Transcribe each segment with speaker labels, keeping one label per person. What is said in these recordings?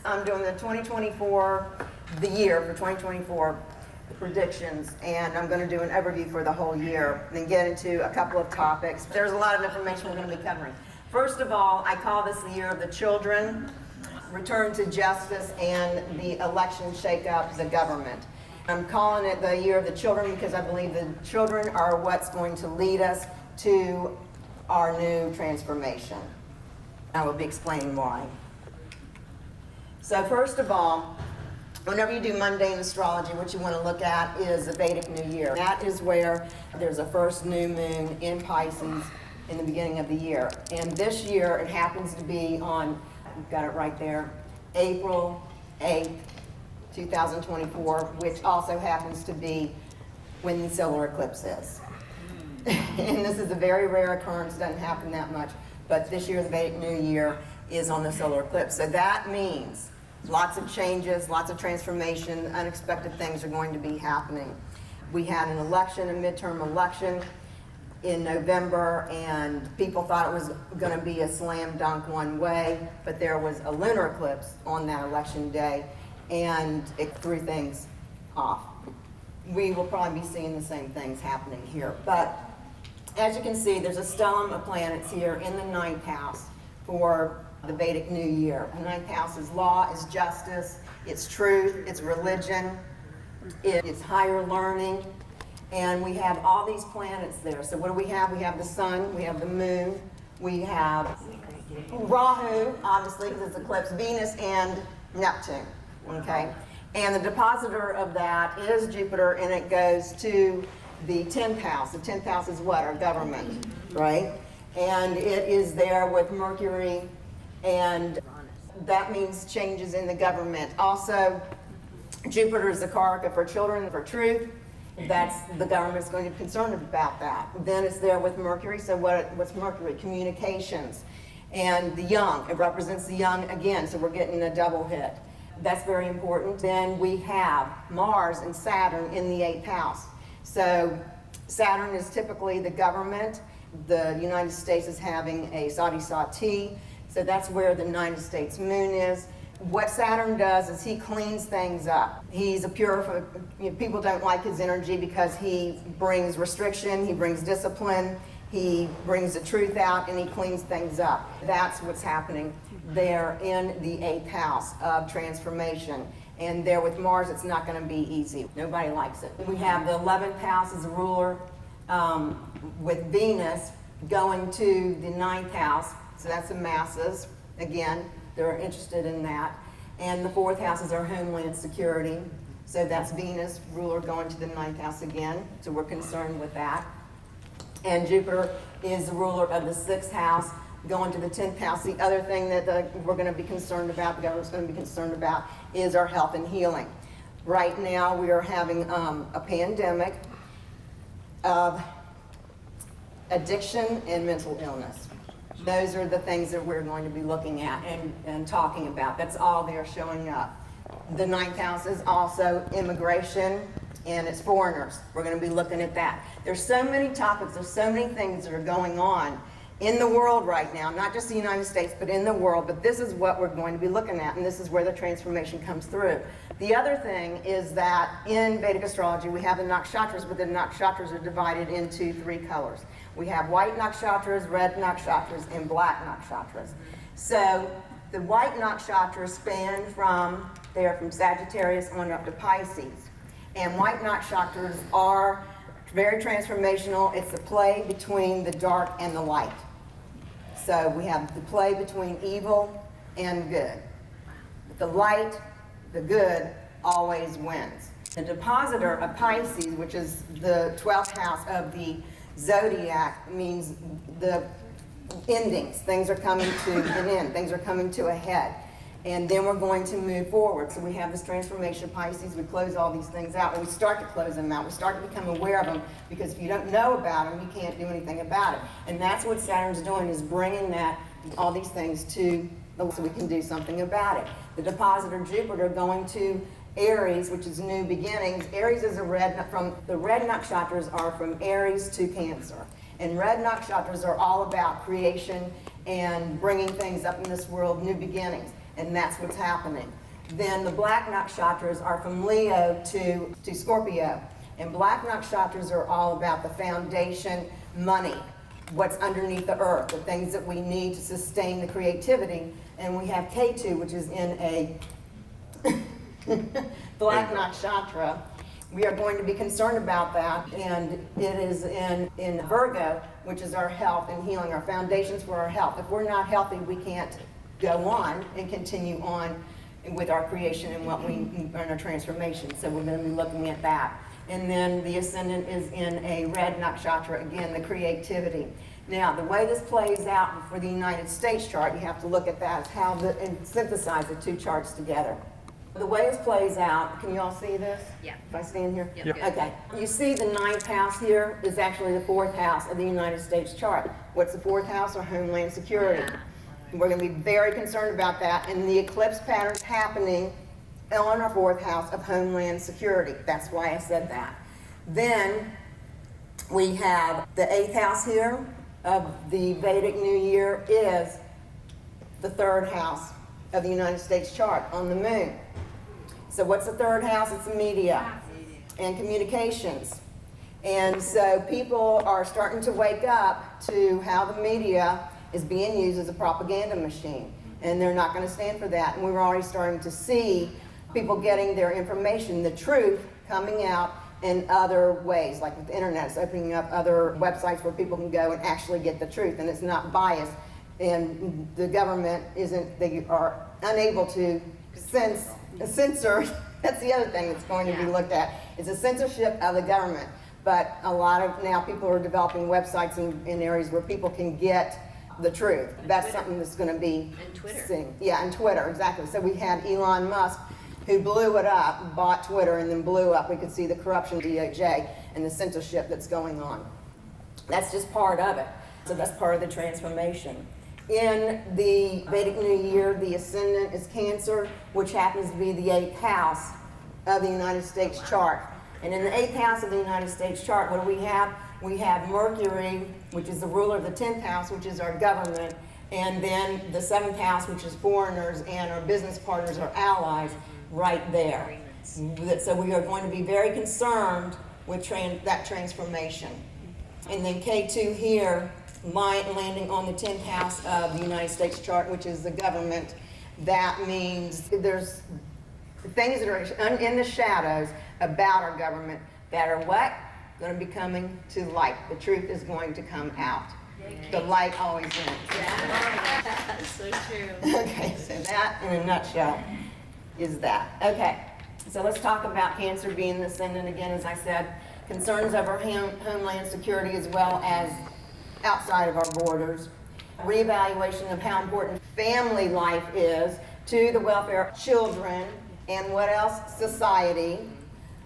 Speaker 1: I'm doing the 2024, the year for 2024 predictions, and I'm going to do an overview for the whole year and get into a couple of topics. There's a lot of information we're going to be covering. First of all, I call this the year of the children, return to justice, and the election shake up the government. I'm calling it the year of the children because I believe the children are what's going to lead us to our new transformation. I will be explaining why. So first of all, whenever you do mundane astrology, what you want to look at is the Vedic New Year. That is where there's a first new moon in Pisces in the beginning of the year. And this year it happens to be on, you've got it right there, April 8th, 2024, which also happens to be when the solar eclipse is. And this is a very rare occurrence, doesn't happen that much, but this year the Vedic New Year is on the solar eclipse. So that means lots of changes, lots of transformation, unexpected things are going to be happening. We had an election, a midterm election in November, and people thought it was going to be a slam dunk one way, but there was a lunar eclipse on that election day, and it threw things off. We will probably be seeing the same things happening here. But as you can see, there's a stellium of planets here in the 9th house for the Vedic New Year. The 9th house is law, is justice, it's truth, it's religion, it's higher learning, and we have all these planets there. So what do we have? We have the sun, we have the moon, we have Rahu, obviously, because it's eclipse, Venus, and Neptune. Okay, and the depositor of that is Jupiter, and it goes to the 10th house. The 10th house is what? Our government, right? And it is there with Mercury, and that means changes in the government. Also, Jupiter is the Karaka for children, for truth. That's the government's going to be concerned about that. Then it's there with Mercury. So what's Mercury? Communications. And the young, it represents the young again, so we're getting a double hit. That's very important. Then we have Mars and Saturn in the 8th house. So Saturn is typically the government. The United States is having a Saudi Sati, so that's where the United States moon is. What Saturn does is he cleans things up. He's a purifier. People don't like his energy because he brings restriction, he brings discipline, he brings the truth out, and he cleans things up. That's what's happening there in the 8th house of transformation. And there with Mars, it's not going to be easy. Nobody likes it. We have the 11th house as a ruler with Venus going to the 9th house. So that's the masses. Again, they're interested in that. And the 4th house is our homeland security. So that's Venus, ruler, going to the 9th house again. So we're concerned with that. And Jupiter is the ruler of the 6th house, going to the 10th house. The other thing that we're going to be concerned about, the government's going to be concerned about, is our health and healing. Right now we are having a pandemic of addiction and mental illness. Those are the things that we're going to be looking at and talking about. That's all they're showing up. The 9th house is also immigration, and it's foreigners. We're going to be looking at that. There's so many topics, there's so many things that are going on in the world right now, not just the United States, but in the world. But this is what we're going to be looking at, and this is where the transformation comes through. The other thing is that in Vedic astrology, we have the nakshatras, but the nakshatras are divided into 3 colors. We have white nakshatras, red nakshatras, and black nakshatras. So the white nakshatras span from Sagittarius on up to Pisces. And white nakshatras are very transformational. It's the play between the dark and the light. So we have the play between evil and good. The light, the good, always wins. The depositor of Pisces, which is the 12th house of the zodiac, means the endings. Things are coming to an end. Things are coming to a head. And then we're going to move forward. So we have this transformation of Pisces. We close all these things out, and we start to close them out. We start to become aware of them, because if you don't know about them, you can't do anything about it. And that's what Saturn's doing, is bringing all these things to, so we can do something about it. The depositor Jupiter going to Aries, which is new beginnings. Aries is the red nakshatras are from Aries to Cancer. And red nakshatras are all about creation and bringing things up in this world, new beginnings. and that's what's happening. Then the black nakshatras are from Leo to Scorpio. And black nakshatras are all about the foundation, money, what's underneath the earth, the things that we need to sustain the creativity. And we have Ketu, which is in a black nakshatra. We are going to be concerned about that, and it is in Virgo, which is our health and healing, our foundations for our health. If we're not healthy, we can't go on and continue on with our creation and what we and our transformation. So we're going to be looking at that. And then the ascendant is in a red nakshatra, again, the creativity. Now, the way this plays out for the United States chart, you have to look at that as how and synthesize the two charts together. The way this plays out, can you all see this?
Speaker 2: Yeah.
Speaker 1: If I stand here?
Speaker 2: Yep.
Speaker 1: Okay. You see the 9th house here is actually the 4th house of the United States chart. What's the 4th house? Our homeland security. We're going to be very concerned about that, and the eclipse pattern's happening on our 4th house of homeland security. That's why I said that. Then we have the 8th house here of the Vedic New Year is the 3rd house of the United States chart on the moon. So what's the 3rd house? It's the media and communications. And so people are starting to wake up to how the media is being used as a propaganda machine. And they're not going to stand for that. And we're already starting to see people getting their information, the truth, coming out in other ways, like with the internet. It's opening up other websites where people can go and actually get the truth, and it's not biased. And the government they are unable to censor. That's the other thing that's going to be looked at. It's a censorship of the government. But a lot of now people are developing websites in areas where people can get the truth. That's something that's going to be seen. Yeah, and Twitter, exactly. So we had Elon Musk, who blew it up, bought Twitter, and then blew up. We could see the corruption of DOJ and the censorship that's going on. That's just part of it. So that's part of the transformation. In the Vedic New Year, the ascendant is Cancer, which happens to be the 8th house of the United States chart. And in the 8th house of the United States chart, what do we have? We have Mercury, which is the ruler of the 10th house, which is our government, and then the 7th house, which is foreigners and our business partners, our allies, right there. So we are going to be very concerned with that transformation. And then K2 here, landing on the 10th house of the United States chart, which is the government. That means there's things that are in the shadows about our government that are what? Going to be coming to light. The truth is going to come out. The light always wins.
Speaker 2: Yeah. So true.
Speaker 1: Okay, so that in a nutshell is that. Okay, so let's talk about Cancer being the ascendant again, as I said. Concerns over homeland security as well as outside of our borders. Reevaluation of how important family life is to the welfare of children and what else? Society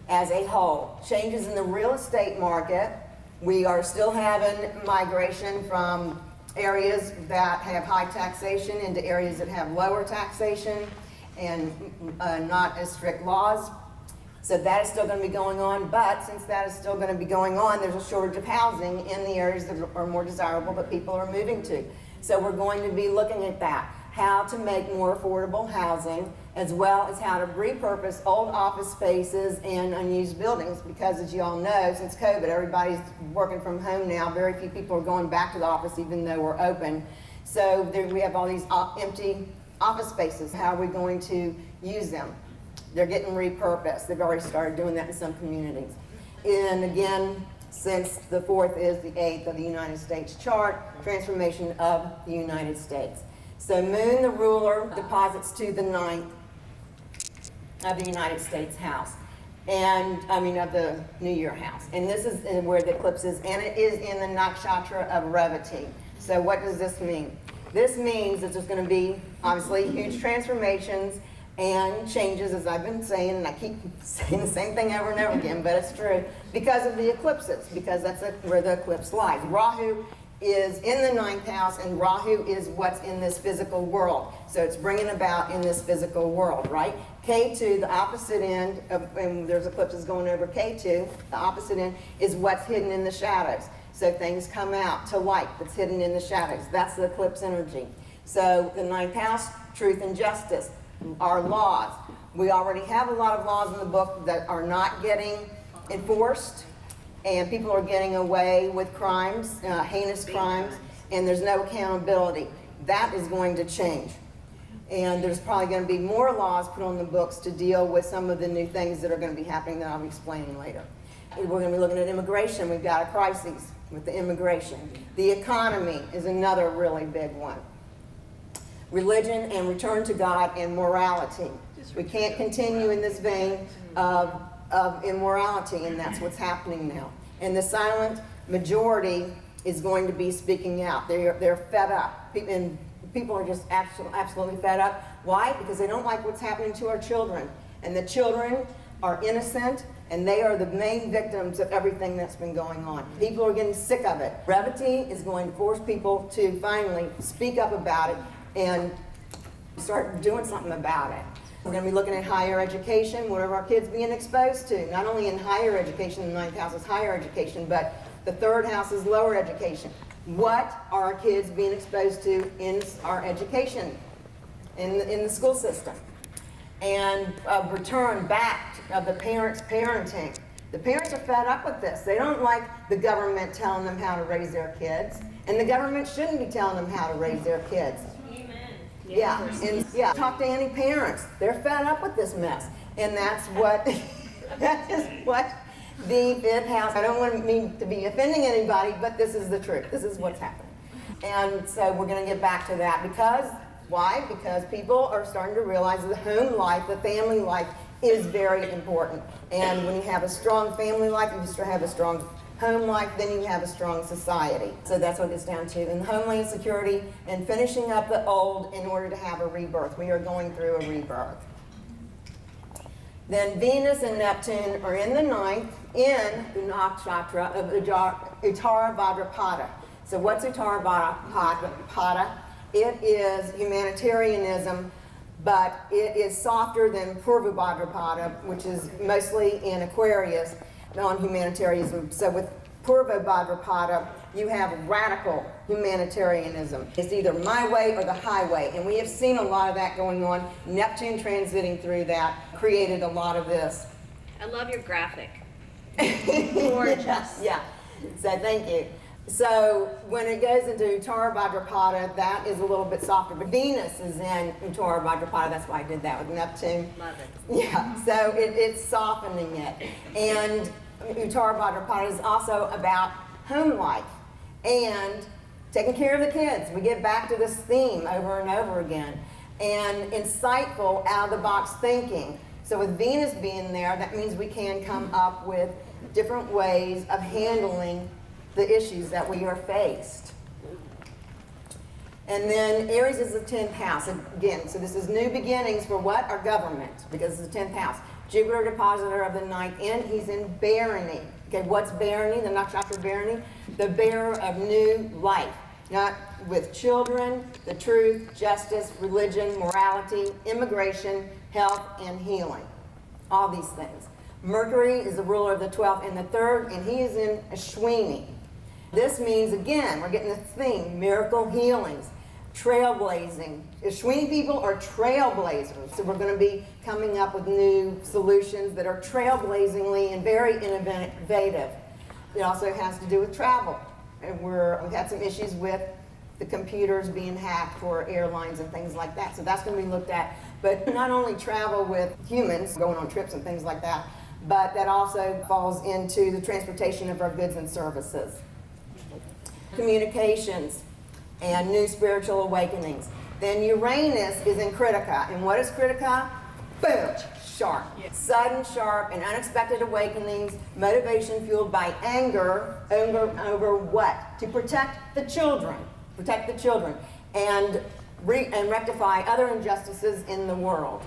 Speaker 1: as a whole. Changes in the real estate market. We are still having migration from areas that have high taxation into areas that have lower taxation and not as strict laws. So that is still going to be going on, but since that is still going to be going on, there's a shortage of housing in the areas that are more desirable that people are moving to. So we're going to be looking at that, how to make more affordable housing, as well as how to repurpose old office spaces and unused buildings, because as you all know, since COVID, everybody's working from home now. Very few people are going back to the office even though we're open. So we have all these empty office spaces. How are we going to use them? They're getting repurposed. They've already started doing that in some communities. And again, since the 4th is the 8th of the United States chart, transformation of the United States. So Moon, the ruler, deposits to the 9th of the United States house, and of the New Year house. And this is where the eclipse is, and it is in the nakshatra of Revati. So what does this mean? This means that there's going to be, obviously, huge transformations and changes, as I've been saying, and I keep saying the same thing over and over again, but it's true, because of the eclipses, because that's where the eclipse lies. Rahu is in the 9th house, and Rahu is what's in this physical world. So it's bringing about in this physical world, right? K2, the opposite end, and there's eclipses going over K2, the opposite end is what's hidden in the shadows. So things come out to light that's hidden in the shadows. That's the eclipse energy. So the 9th house truth and justice, our laws. We already have a lot of laws in the book that are not getting enforced, and people are getting away with crimes, heinous crimes, and there's no accountability. That is going to change. And there's probably going to be more laws put on the books to deal with some of the new things that are going to be happening that I'll be explaining later. We're going to be looking at immigration. We've got a crisis with the immigration. The economy is another really big one. Religion and return to God and morality. We can't continue in this vein of immorality, and that's what's happening now. And the silent majority is going to be speaking out. They're fed up. And people are just absolutely fed up. Why? Because they don't like what's happening to our children. And the children are innocent, and they are the main victims of everything that's been going on. People are getting sick of it. Brevity is going to force people to finally speak up about it and start doing something about it. We're going to be looking at higher education. What are our kids being exposed to? Not only in higher education, the ninth house is higher education, but the third house is lower education. What are our kids being exposed to in our education, in the school system? And return back of the parents' parenting. The parents are fed up with this. They don't like the government telling them how to raise their kids, and the government shouldn't be telling them how to raise their kids. Yeah, talk to any parents. They're fed up with this mess. And that's what, that is what the fifth house, I don't want me to be offending anybody, but this is the truth. This is what's happening. And so we're going to get back to that because, why? Because people are starting to realize that the home life, the family life is very important. And when you have a strong family life, you have a strong home life, then you have a strong society. So that's what it's down to. And homeland security and finishing up the old in order to have a rebirth. We are going through a rebirth. Then Venus and Neptune are in the ninth in the nakshatra of Uttara Bhadrapada. So what's Uttara Bhadrapada? It is humanitarianism, but it is softer than Purva Bhadrapada, which is mostly in Aquarius, non-humanitarianism. So with Purva Bhadrapada, you have radical humanitarianism. It's either my way or the highway, and we have seen a lot of that going on. Neptune transiting through that created a lot of this.
Speaker 2: I love your graphic. Gorgeous.
Speaker 1: Yeah, so thank you. So when it goes into Uttara Bhadrapada, that is a little bit softer, but Venus is in Uttara Bhadrapada, that's why I did that with Neptune.
Speaker 2: Love it.
Speaker 1: Yeah, so it's softening it. And Uttara Bhadrapada is also about home life and taking care of the kids. We get back to this theme over and over again. And insightful, out-of-the-box thinking. So with Venus being there, that means we can come up with different ways of handling the issues that we are faced. And then Aries is the 10th house. Again, so this is new beginnings for what? Our government, because it's the 10th house. Jupiter, depositor of the ninth, and he's in Barony. Okay, what's Barony? The nakshatra Barony? The bearer of new life. Not with children, the truth, justice, religion, morality, immigration, health, and healing. All these things. Mercury is the ruler of the 12th and the 3rd, and he is in Ashwini. This means, again, we're getting the theme, miracle healings, trailblazing. Ashwini people are trailblazers, so we're going to be coming up with new solutions that are trailblazingly and very innovative. It also has to do with travel. And we've had some issues with the computers being hacked for airlines and things like that, so that's going to be looked at. But not only travel with humans, going on trips and things like that, but that also falls into the transportation of our goods and services. Communications and new spiritual awakenings. Then Uranus is in Kritika. And what is Kritika? Boom, sharp. Sudden, sharp, and unexpected awakenings, motivation fueled by anger over what? To protect the children. Protect the children. And rectify other injustices in the world.